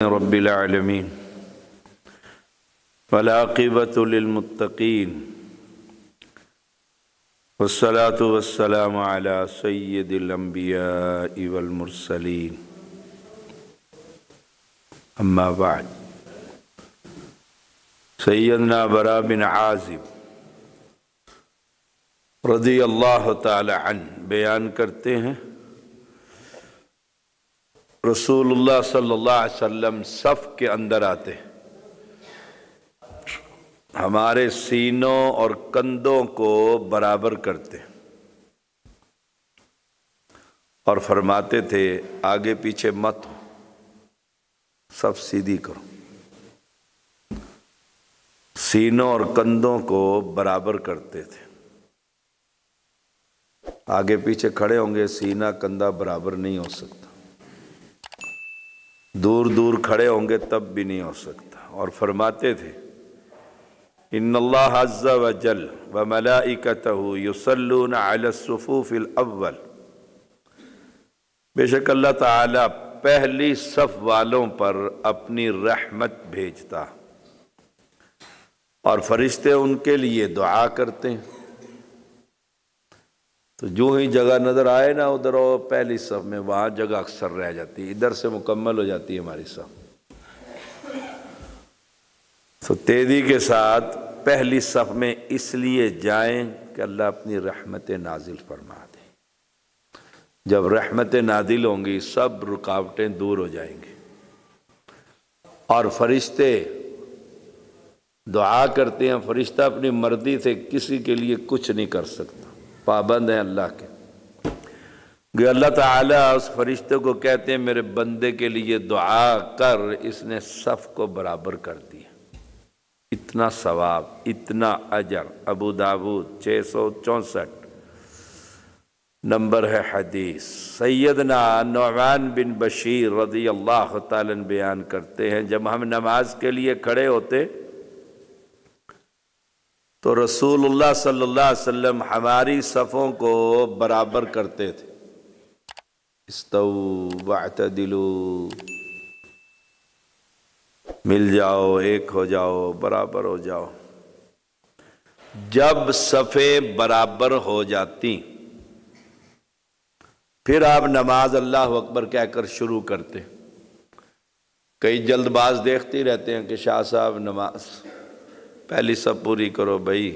رب العالمين والعاقبة للمتقين والصلاة والسلام على سيد الأنبياء والمرسلين أما بعد سيدنا براء بن عازب رضی اللہ تعالی عنہ بیان کرتے ہیں رسول اللہ صلی اللہ علیہ وسلم صف کے اندر آتے ہمارے سینوں اور کندھوں کو برابر کرتے اور فرماتے تھے آگے پیچھے مت ہو، صف سیدھی کرو۔ سینوں اور کندھوں کو برابر کرتے تھے، آگے پیچھے کھڑے ہوں گے سینہ کندھا برابر نہیں ہو سکتا، دور دور کھڑے ہوں گے تب بھی نہیں ہو سکتا۔ اور فرماتے تھے ان اللہ عز وجل وملائکتہ یصلون علی الصفوف الاول، بے شک اللہ تعالی پہلی صف والوں پر اپنی رحمت بھیجتا اور فرشتے ان کے لیے دعا کرتے ہیں۔ تو جو ہی جگہ نظر آئے نا ادھر وہ پہلی صف میں، وہاں جگہ اکثر رہ جاتی ہے، ادھر سے مکمل ہو جاتی ہے ہماری صف۔ تو تیزی کے ساتھ پہلی صف میں اس لیے جائیں کہ اللہ اپنی رحمت نازل فرما دے۔ جب رحمت نازل ہوں گی سب رکاوٹیں دور ہو جائیں گی اور فرشتے دعا کرتے ہیں۔ فرشتہ اپنی مرضی سے کسی کے لیے کچھ نہیں کر سکتا، پابند ہیں اللہ کے۔ کہ اللہ تعالیٰ اس فرشتے کو کہتے ہیں میرے بندے کے لیے دعا کر، اس نے صف کو برابر کر دیا۔ اتنا ثواب، اتنا اجر۔ ابو داود 664 نمبر ہے حدیث۔ سیدنا نعمان بن بشیر رضی اللہ تعالیٰ عنہ بیان کرتے ہیں جب ہم نماز کے لیے کھڑے ہوتے تو رسول اللہ صلی اللہ علیہ وسلم ہماری صفوں کو برابر کرتے تھے۔ استووا واعتدلوا، مل جاؤ، ایک ہو جاؤ، برابر ہو جاؤ۔ جب صفیں برابر ہو جاتی پھر آپ نماز اللہ اکبر کہہ کر شروع کرتے۔ کئی جلد باز دیکھتے رہتے ہیں کہ شاہ صاحب نماز پہلی صف پوری کرو بھائی،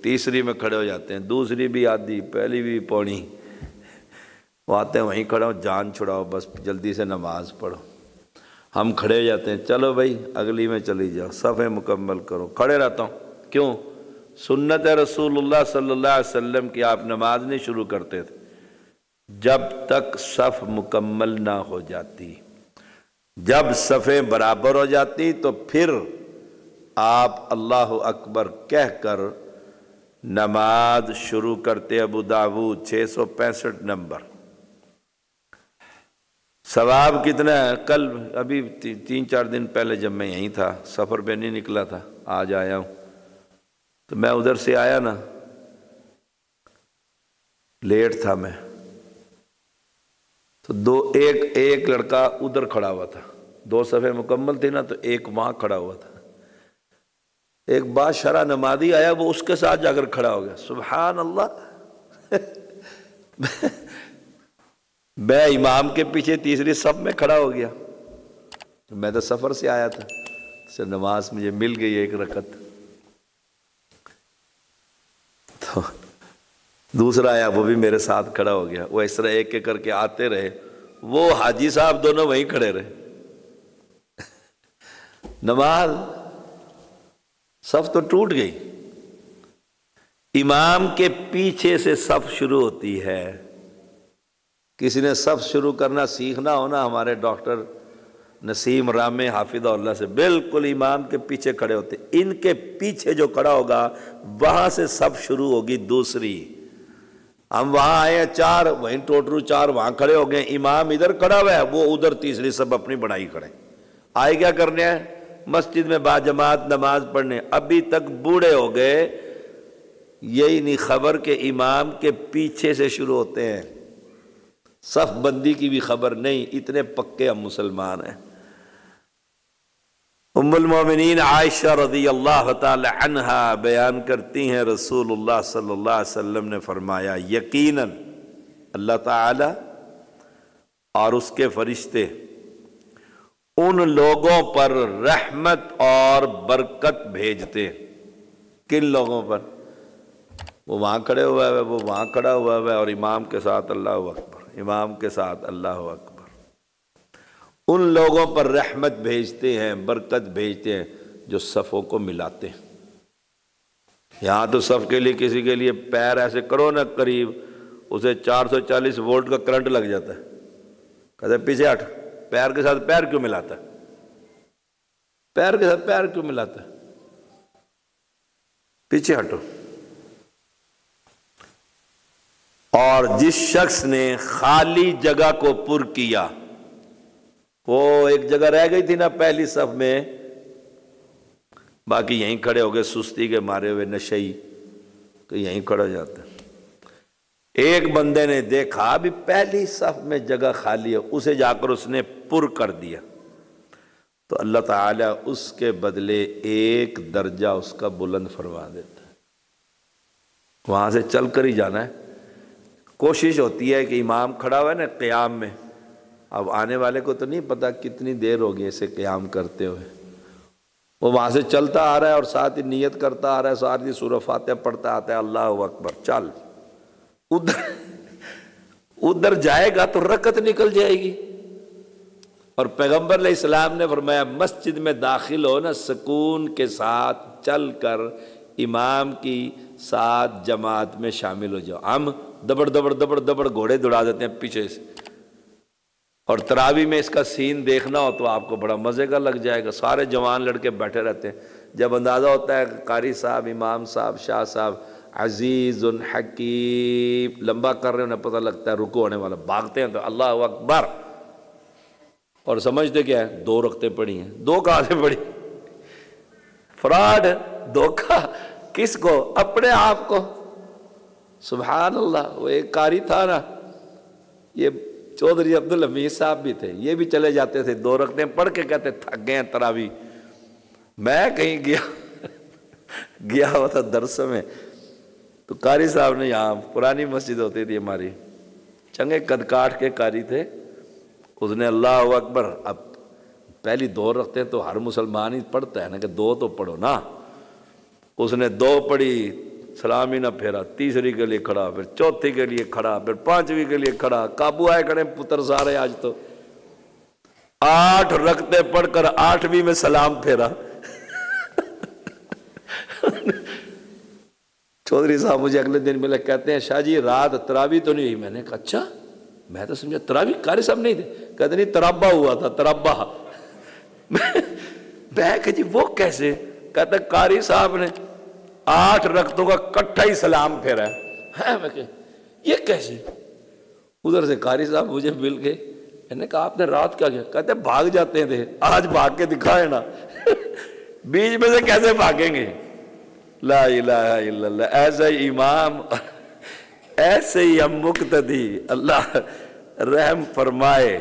تیسری میں کھڑے ہو جاتے ہیں، دوسری بھی آدھی، پہلی بھی پوڑی، وہ آتے ہیں وہیں کھڑے ہو، جان چھڑاؤ بس جلدی سے نماز پڑھو۔ ہم کھڑے ہو جاتے ہیں، چلو بھائی اگلی میں چلی جاؤ، صفیں مکمل کرو۔ کھڑے رہتا ہوں، کیوں؟ سنت رسول اللہ صلی اللہ علیہ وسلم کی آپ نماز نہیں شروع کرتے تھے جب تک صف مکمل نہ ہو جاتی۔ جب صفیں برابر ہو جاتی تو پھر آپ اللہ اکبر کہہ کر نماز شروع کرتے۔ ابو داود 665 نمبر۔ ثواب کتنا ہے؟ کل ابھی 3-4 دن پہلے جب میں یہیں تھا، سفر پہ نہیں نکلا تھا، آج آیا ہوں، تو میں ادھر سے آیا نا، لیٹ تھا میں، تو ایک لڑکا ادھر کھڑا ہوا تھا، 2 صفیں مکمل تھی نا تو ایک وہاں کھڑا ہوا تھا۔ ایک باشرح نمازی آیا، وہ اس کے ساتھ جا کر کھڑا ہو گیا۔ سبحان اللہ! میں امام کے پیچھے تیسری صف میں کھڑا ہو گیا، میں تو سفر سے آیا تھا، سے نماز مجھے مل گئی ایک رکعت۔ تو دوسرا آیا، وہ بھی میرے ساتھ کھڑا ہو گیا۔ وہ اس طرح ایک ایک کر کے آتے رہے، وہ حاجی صاحب دونوں وہیں کھڑے رہے۔ نماز صف تو ٹوٹ گئی۔ امام کے پیچھے سے صف شروع ہوتی ہے۔ کسی نے صف شروع کرنا سیکھنا ہو نا، ہمارے ڈاکٹر نسیم رامے حافظہ اللہ سے بالکل امام کے پیچھے کھڑے ہوتے۔ ان کے پیچھے جو کھڑا ہوگا وہاں سے صف شروع ہوگی دوسری۔ ہم وہاں آئے ہیں 4، وہیں ٹوٹرو 4 وہاں کھڑے ہو گئے، امام ادھر کھڑا ہوا ہے، وہ ادھر تیسری صف اپنی بڑھائی کھڑے۔ آئے کیا کرنے ہیں؟ مسجد میں باجماعت نماز پڑھنے۔ ابھی تک بوڑھے ہو گئے، یہی نہیں خبر کہ امام کے پیچھے سے شروع ہوتے ہیں، صف بندی کی بھی خبر نہیں، اتنے پکے ہم مسلمان ہیں۔ ام المومنین عائشہ رضی اللہ تعالی عنہا بیان کرتی ہیں رسول اللہ صلی اللہ علیہ وسلم نے فرمایا یقیناً اللہ تعالی اور اس کے فرشتے ان لوگوں پر رحمت اور برکت بھیجتے ہیں۔ کن لوگوں پر؟ وہ وہاں کھڑے ہوا ہے، وہ وہاں کھڑا ہوا ہے اور امام کے ساتھ اللہ اکبر، امام کے ساتھ اللہ اکبر، ان لوگوں پر رحمت بھیجتے ہیں، برکت بھیجتے ہیں جو صفوں کو ملاتے ہیں۔ یہاں تو صف کے لیے کسی کے لیے پیر ایسے کرو نا قریب، اسے 440 وولٹ کا کرنٹ لگ جاتا ہے، کہتے ہیں پیچھے ہٹ، پیر کے ساتھ پیر کیوں ملاتا ہے؟ پیر کے ساتھ پیر کیوں ملاتا ہے؟ پیچھے ہٹو۔ اور جس شخص نے خالی جگہ کو پر کیا، وہ ایک جگہ رہ گئی تھی نا پہلی صف میں، باقی یہیں کھڑے ہو گئے سستی کے مارے ہوئے نشئی، تو یہیں کھڑا جاتا ہے۔ ایک بندے نے دیکھا بھی پہلی صف میں جگہ خالی ہے، اسے جا کر اس نے پر کر دیا، تو اللہ تعالیٰ اس کے بدلے ایک درجہ اس کا بلند فرما دیتا ہے۔ وہاں سے چل کر ہی جانا ہے۔ کوشش ہوتی ہے کہ امام کھڑا ہوا ہے نا قیام میں، اب آنے والے کو تو نہیں پتا کتنی دیر ہوگی اسے قیام کرتے ہوئے، وہ وہاں سے چلتا آ رہا ہے اور ساتھ ہی نیت کرتا آ رہا ہے، ساتھ ہی سورہ فاتحہ پڑھتا آتا ہے، اللہ اکبر، چل ادھر جائے گا تو رکعت نکل جائے گی۔ اور پیغمبر علیہ السلام نے فرمایا مسجد میں داخل ہو نا سکون کے ساتھ چل کر امام کی ساتھ جماعت میں شامل ہو جاؤ۔ ہم دبڑ دبڑ دبڑ دبڑ گھوڑے دوڑا دیتے ہیں پیچھے سے، اور تراویح میں اس کا سین دیکھنا ہو تو آپ کو بڑا مزے کا لگ جائے گا، سارے جوان لڑکے بیٹھے رہتے ہیں، جب اندازہ ہوتا ہے قاری صاحب، امام صاحب، شاہ صاحب عزیز حکیم لمبا کر رہے ہیں، انہیں پتہ لگتا ہے رکوع ہونے والا، بھاگتے ہیں تو اللہ اکبر، اور سمجھتے کیا ہے؟ دو رکعتیں پڑھی ہیں۔ دو کہاں سے پڑھی؟ فراڈ، دھوکہ، کس کو؟ اپنے آپ کو۔ سبحان اللہ۔ وہ ایک قاری تھا نا، یہ چودھری عبدالحمید صاحب بھی تھے، یہ بھی چلے جاتے تھے، دو رکعتیں پڑھ کے کہتے تھک گئے ہیں تراویح۔ میں کہیں گیا ہوا تھا درس میں، تو قاری صاحب نے، یہاں پرانی مسجد ہوتی تھی ہماری، چنگے قد کاٹ کے قاری تھے، اس نے اللہ اکبر، اب پہلی دو رکعتیں تو ہر مسلمان ہی پڑھتا ہے نا کہ دو تو پڑھو نا، اس نے دو پڑھی، سلام ہی نہ پھیرا، تیسری کے لیے کھڑا، پھر چوتھی کے لیے کھڑا، پھر پانچویں کے لیے کھڑا، قابو آئے کھڑے پتر سارے، آج تو 8 رکعتیں پڑھ کر 8ویں میں سلام پھیرا۔ چودھری صاحب مجھے اگلے دن ملے، کہتے ہیں شاہ جی رات تراویح تو نہیں ہوئی؟ میں نے کہا اچھا، میں تو سمجھا تراویح قاری صاحب نہیں تھے، کہتے نہیں ترابہ ہوا تھا، ترابہ۔ میں کہ جی وہ کیسے؟ کہتے قاری صاحب نے 8 رکعتوں کا کٹھا ہی سلام پھیرا ہے۔ میں کہ یہ کیسے؟ ادھر سے قاری صاحب مجھے مل گئے، میں نے کہا آپ نے رات کیا کیا؟ کہتے بھاگ جاتے تھے، آج بھاگ کے دکھائے نا۔ بیچ میں سے کیسے بھاگیں گے؟ لا الہ الا اللہ۔ ایسا ہی امام، ایسے ہی ہم مقتدی، اللہ رحم فرمائے۔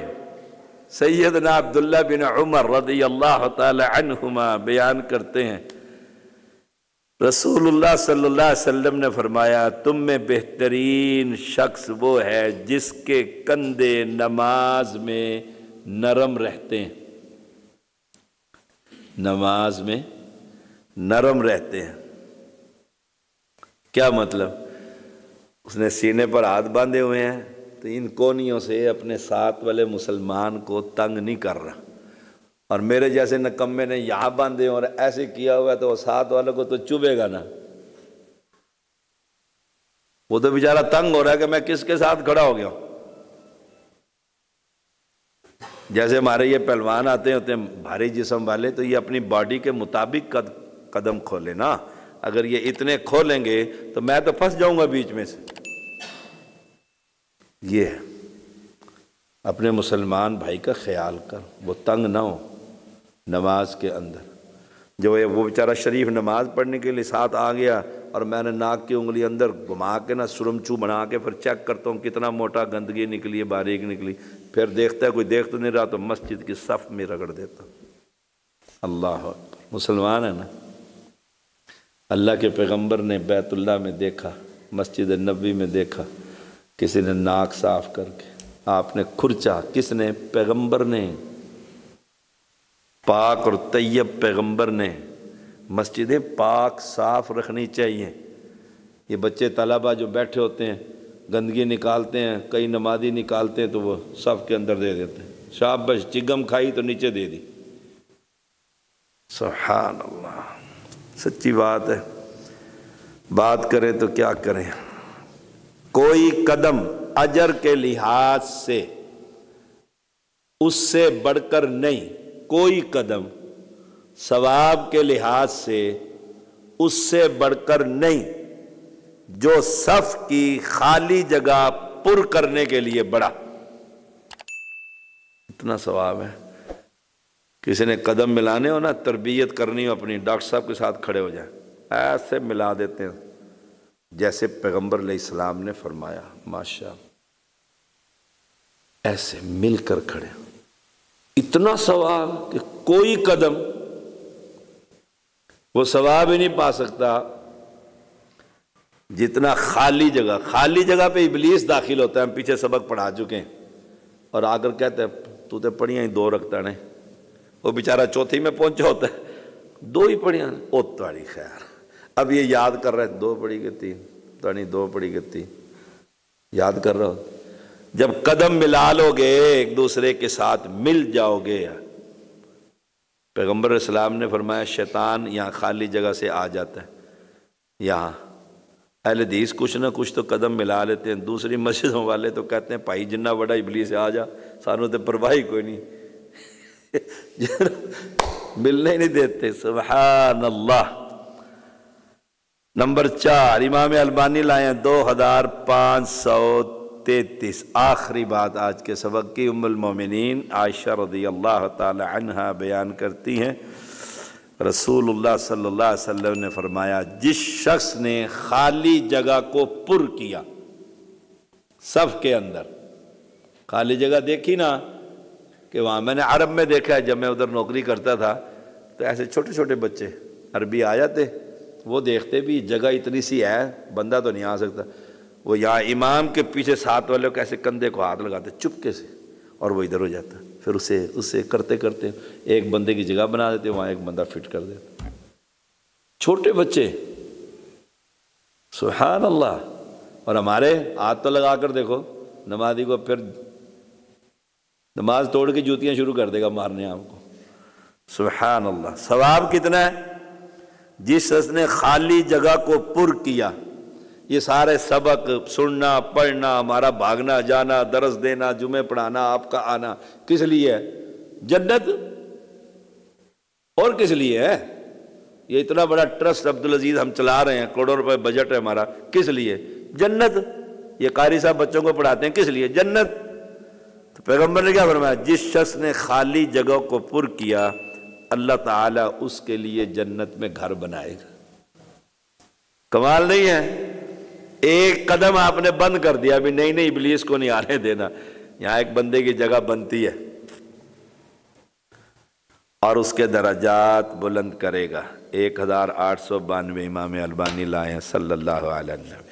سیدنا عبداللہ بن عمر رضی اللہ تعالی عنہما بیان کرتے ہیں، رسول اللہ صلی اللہ علیہ وسلم نے فرمایا تم میں بہترین شخص وہ ہے جس کے کندھے نماز میں نرم رہتے ہیں، نماز میں نرم رہتے ہیں۔ کیا مطلب؟ اس نے سینے پر ہاتھ باندھے ہوئے ہیں تو ان کونیوں سے اپنے ساتھ والے مسلمان کو تنگ نہیں کر رہا، اور میرے جیسے نکمے نے یہاں باندھے اور ایسے کیا ہوا ہے تو وہ ساتھ والوں کو تو چبھے گا نا، وہ تو بیچارہ تنگ ہو رہا ہے کہ میں کس کے ساتھ کھڑا ہو گیا ہوں۔ جیسے ہمارے یہ پہلوان آتے ہوتے ہیں بھاری جسم والے، تو یہ اپنی باڈی کے مطابق قدم کھولے نا، اگر یہ اتنے کھولیں گے تو میں تو پھنس جاؤں گا بیچ میں سے۔ یہ اپنے مسلمان بھائی کا خیال کر، وہ تنگ نہ ہو نماز کے اندر۔ جو وہ بیچارہ شریف نماز پڑھنے کے لیے ساتھ آ گیا اور میں نے ناک کی انگلی اندر گھما کے نا سرمچو بنا کے پھر چیک کرتا ہوں کتنا موٹا گندگی نکلی ہے، باریک نکلی، پھر دیکھتا ہے کوئی دیکھ تو نہیں رہا تو مسجد کی صف میں رگڑ دیتا۔ اللہ اکبر، مسلمان ہے نا۔ اللہ کے پیغمبر نے بیت اللہ میں دیکھا، مسجد نبوی میں دیکھا، کسی نے ناک صاف کر کے، آپ نے کھرچا، کس نے؟ پیغمبر نے، پاک اور طیب پیغمبر نے۔ مسجدیں پاک صاف رکھنی چاہیے۔ یہ بچے طلبہ جو بیٹھے ہوتے ہیں گندگی نکالتے ہیں، کئی نمازی نکالتے ہیں تو وہ صف کے اندر دے دیتے ہیں، شابش، چگم کھائی تو نیچے دے دی۔ سبحان اللہ، سچی بات ہے، بات کریں تو کیا کریں۔ کوئی قدم اجر کے لحاظ سے اس سے بڑھ کر نہیں، کوئی قدم ثواب کے لحاظ سے اس سے بڑھ کر نہیں جو صف کی خالی جگہ پر کرنے کے لیے بڑھا، اتنا ثواب ہے۔ کسی نے قدم ملانے ہو نا، تربیت کرنی ہو اپنی، ڈاکٹر صاحب کے ساتھ کھڑے ہو جائیں، ایسے ملا دیتے ہیں جیسے پیغمبر علیہ السلام نے فرمایا، ماشاء، ایسے مل کر کھڑے، اتنا ثواب کہ کوئی قدم وہ ثواب ہی نہیں پا سکتا جتنا خالی جگہ۔ خالی جگہ پہ ابلیس داخل ہوتا ہے، ہم پیچھے سبق پڑھا چکے ہیں، اور آ کر کہتے ہیں تو تے پڑھیاں ہی دو رکھتا ہے، وہ بیچارہ چوتھی میں پہنچا ہوتا ہے، دو ہی پڑھیاں، او تاری خیر، اب یہ یاد کر رہے دو پڑھی کے تین، تانی دو پڑھی کے تین، یاد کر رہا ہو۔ جب قدم ملا لو گے ایک دوسرے کے ساتھ، مل جاؤ گے، پیغمبر علیہ السلام نے فرمایا شیطان یہاں خالی جگہ سے آ جاتا ہے، یہاں اہل حدیث کچھ نہ کچھ تو قدم ملا لیتے ہیں، دوسری مسجدوں والے تو کہتے ہیں بھائی جنہ بڑا ابلیس آ جا، سانوں تے پرواہ ہی کوئی نہیں، ملنے ہی نہیں دیتے۔ سبحان اللہ۔ نمبر 4 امام البانی لائے ہیں 2533، آخری بات آج کے سبق کی۔ ام المومنین عائشہ رضی اللہ تعالی عنہا بیان کرتی ہیں رسول اللہ صلی اللہ علیہ وسلم نے فرمایا جس شخص نے خالی جگہ کو پر کیا، صف کے اندر خالی جگہ دیکھی نا، کہ وہاں میں نے عرب میں دیکھا ہے، جب میں ادھر نوکری کرتا تھا تو ایسے چھوٹے چھوٹے بچے عربی آ جاتے، وہ دیکھتے بھی جگہ اتنی سی ہے بندہ تو نہیں آ سکتا، وہ یہاں امام کے پیچھے ساتھ والے کو ایسے کندھے کو ہاتھ لگاتے چپکے سے، اور وہ ادھر ہو جاتا، پھر اسے کرتے کرتے ایک بندے کی جگہ بنا دیتے، وہاں ایک بندہ فٹ کر دیتا، چھوٹے بچے، سبحان اللہ۔ اور ہمارے ہاتھ تو لگا کر دیکھو نمازی کو، پھر نماز توڑ کے جوتیاں شروع کر دے گا مارنے آپ کو، سبحان اللہ۔ ثواب کتنا ہے؟ جس شخص نے خالی جگہ کو پر کیا۔ یہ سارے سبق سننا پڑھنا، ہمارا بھاگنا جانا، درس دینا، جمعے پڑھانا، آپ کا آنا کس لیے ہے؟ جنت۔ اور کس لیے ہے؟ یہ اتنا بڑا ٹرسٹ عبدالعزیز ہم چلا رہے ہیں، کروڑوں روپے بجٹ ہے ہمارا، کس لیے؟ جنت۔ یہ قاری صاحب بچوں کو پڑھاتے ہیں، کس لیے؟ جنت۔ تو پیغمبر نے کیا فرمایا؟ جس شخص نے خالی جگہ کو پر کیا اللہ تعالیٰ اس کے لیے جنت میں گھر بنائے گا۔ کمال نہیں ہے؟ ایک قدم آپ نے بند کر دیا، ابھی نہیں ابلیس کو نہیں آنے دینا، یہاں ایک بندے کی جگہ بنتی ہے اور اس کے درجات بلند کرے گا۔ 1892 امام البانی لائے ہیں صلی اللہ علیہ وسلم۔